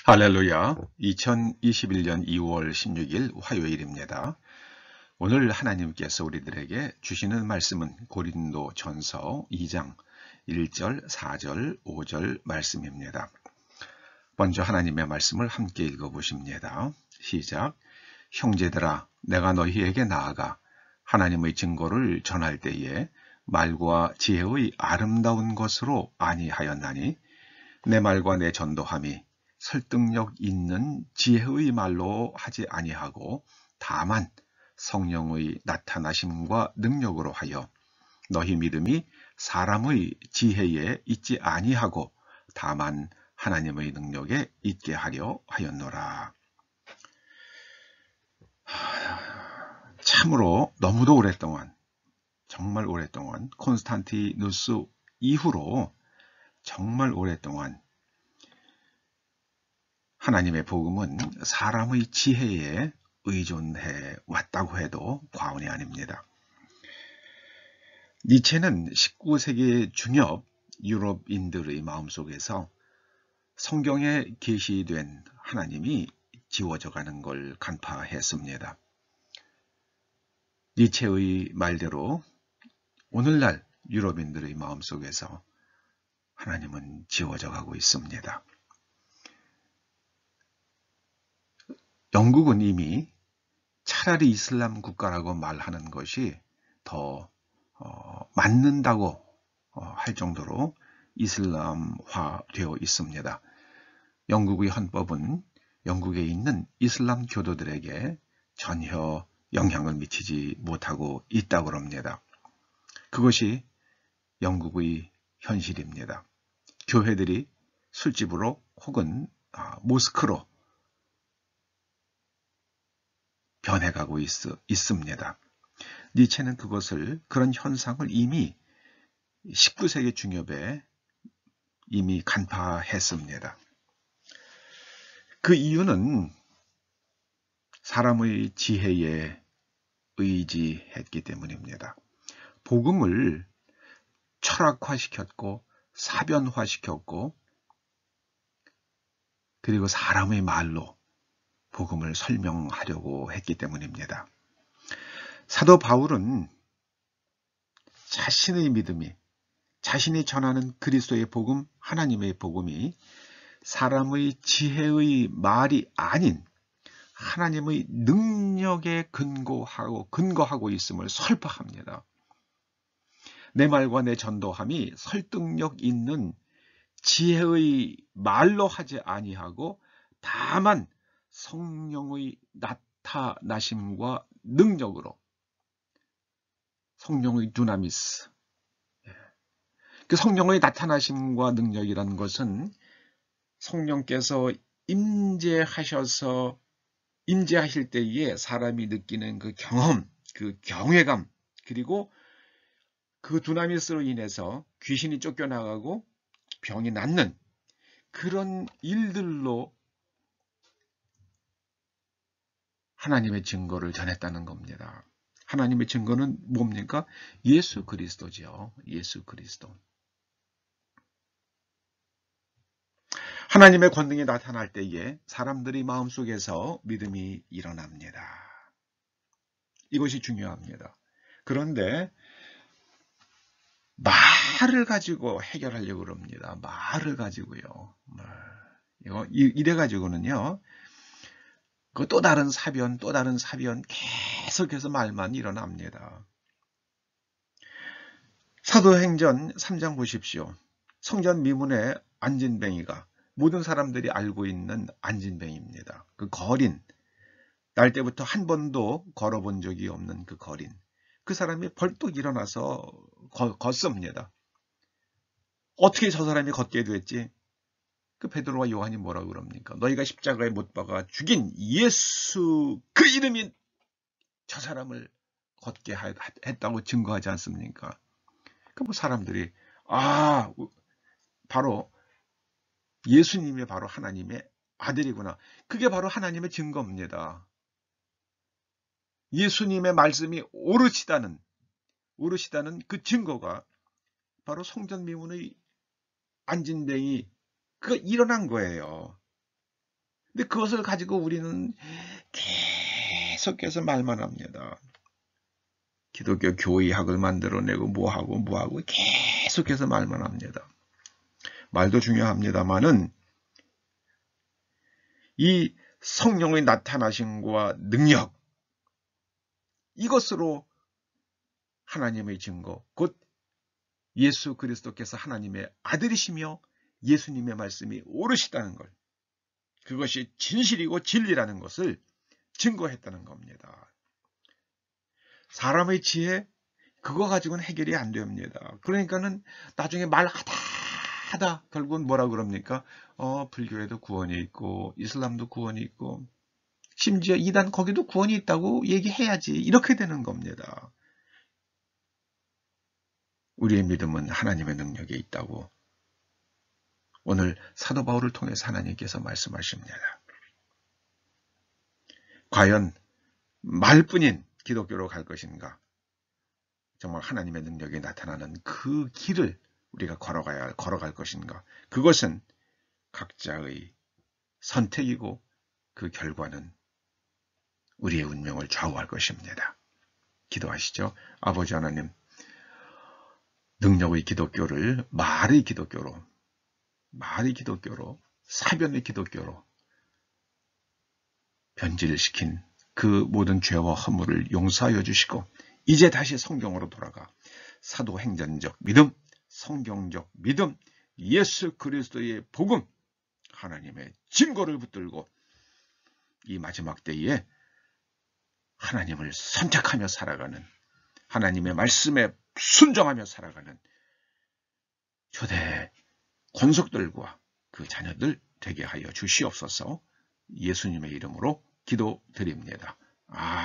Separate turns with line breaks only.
할렐루야. 2021년 2월 16일 화요일입니다. 오늘 하나님께서 우리들에게 주시는 말씀은 고린도 전서 2장 1절, 4절, 5절 말씀입니다. 먼저 하나님의 말씀을 함께 읽어보십니다. 시작. 형제들아, 내가 너희에게 나아가 하나님의 증거를 전할 때에 말과 지혜의 아름다운 것으로 아니하였나니 내 말과 내 전도함이 설득력 있는 지혜의 말로 하지 아니하고 다만 성령의 나타나심과 능력으로 하여 너희 믿음이 사람의 지혜에 있지 아니하고 다만 하나님의 능력에 있게 하려 하였노라. 참으로 너무도 오랫동안, 정말 오랫동안 콘스탄티누스 이후로 정말 오랫동안 하나님의 복음은 사람의 지혜에 의존해 왔다고 해도 과언이 아닙니다. 니체는 19세기 중엽 유럽인들의 마음속에서 성경에 계시된 하나님이 지워져 가는 걸 간파했습니다. 니체의 말대로 오늘날 유럽인들의 마음속에서 하나님은 지워져 가고 있습니다. 영국은 이미 차라리 이슬람 국가라고 말하는 것이 더 맞는다고 할 정도로 이슬람화되어 있습니다. 영국의 헌법은 영국에 있는 이슬람 교도들에게 전혀 영향을 미치지 못하고 있다고 합니다. 그것이 영국의 현실입니다. 교회들이 술집으로 혹은 모스크로 변해가고 있습니다. 니체는 그런 현상을 이미 19세기 중엽에 이미 간파했습니다. 그 이유는 사람의 지혜에 의지했기 때문입니다. 복음을 철학화시켰고 사변화시켰고 그리고 사람의 말로 복음을 설명하려고 했기 때문입니다. 사도 바울은 자신의 믿음이, 자신이 전하는 그리스도의 복음, 하나님의 복음이 사람의 지혜의 말이 아닌 하나님의 능력에 근거하고 있음을 설파합니다. 내 말과 내 전도함이 설득력 있는 지혜의 말로 하지 아니하고 다만 성령의 나타나심과 능력으로, 성령의 두나미스, 그 성령의 나타나심과 능력이라는 것은 성령께서 임재하실 때에 사람이 느끼는 그 경험, 그 경외감, 그리고 그 두나미스로 인해서 귀신이 쫓겨나가고 병이 낫는 그런 일들로 하나님의 증거를 전했다는 겁니다. 하나님의 증거는 뭡니까? 예수 그리스도죠. 예수 그리스도. 하나님의 권능이 나타날 때에 사람들이 마음속에서 믿음이 일어납니다. 이것이 중요합니다. 그런데 말을 가지고 해결하려고 합니다. 말을 가지고요. 이래 가지고는요. 그 또 다른 사변 계속해서 말만 일어납니다. 사도행전 3장 보십시오. 성전 미문에 안진뱅이가 모든 사람들이 알고 있는 안진뱅이입니다. 그 거린, 날 때부터 한 번도 걸어본 적이 없는 그 거린. 그 사람이 벌떡 일어나서 걷습니다. 어떻게 저 사람이 걷게 됐지? 그 베드로와 요한이 뭐라고 그럽니까? 너희가 십자가에 못 박아 죽인 예수 그 이름이 저 사람을 걷게 했다고 증거하지 않습니까? 그 뭐 사람들이 바로 예수님이 바로 하나님의 아들이구나. 그게 바로 하나님의 증거입니다. 예수님의 말씀이 오르시다는 그 증거가 바로 성전 미문의 안진뱅이 그가 일어난 거예요. 근데 그것을 가지고 우리는 계속해서 말만 합니다. 기독교 교의학을 만들어내고 뭐하고 계속해서 말만 합니다. 말도 중요합니다만은 이 성령의 나타나심과 능력, 이것으로 하나님의 증거, 곧 예수 그리스도께서 하나님의 아들이시며 예수님의 말씀이 옳으시다는 걸, 그것이 진실이고 진리라는 것을 증거했다는 겁니다. 사람의 지혜, 그거 가지고는 해결이 안 됩니다. 그러니까는 나중에 말하다 결국은 뭐라 그럽니까? 불교에도 구원이 있고 이슬람도 구원이 있고 심지어 이단 거기도 구원이 있다고 얘기해야지, 이렇게 되는 겁니다. 우리의 믿음은 하나님의 능력에 있다고 오늘 사도 바울을 통해서 하나님께서 말씀하십니다. 과연 말뿐인 기독교로 갈 것인가? 정말 하나님의 능력이 나타나는 그 길을 우리가 걸어갈 것인가? 그것은 각자의 선택이고 그 결과는 우리의 운명을 좌우할 것입니다. 기도하시죠. 아버지 하나님, 능력의 기독교를 말의 기독교로, 사변의 기독교로 변질시킨 그 모든 죄와 허물을 용서하여 주시고 이제 다시 성경으로 돌아가 사도행전적 믿음, 성경적 믿음, 예수 그리스도의 복음, 하나님의 증거를 붙들고 이 마지막 때에 하나님을 선택하며 살아가는, 하나님의 말씀에 순종하며 살아가는 초대 권속들과 그 자녀들 되게 하여 주시옵소서. 예수님의 이름으로 기도드립니다. 아멘.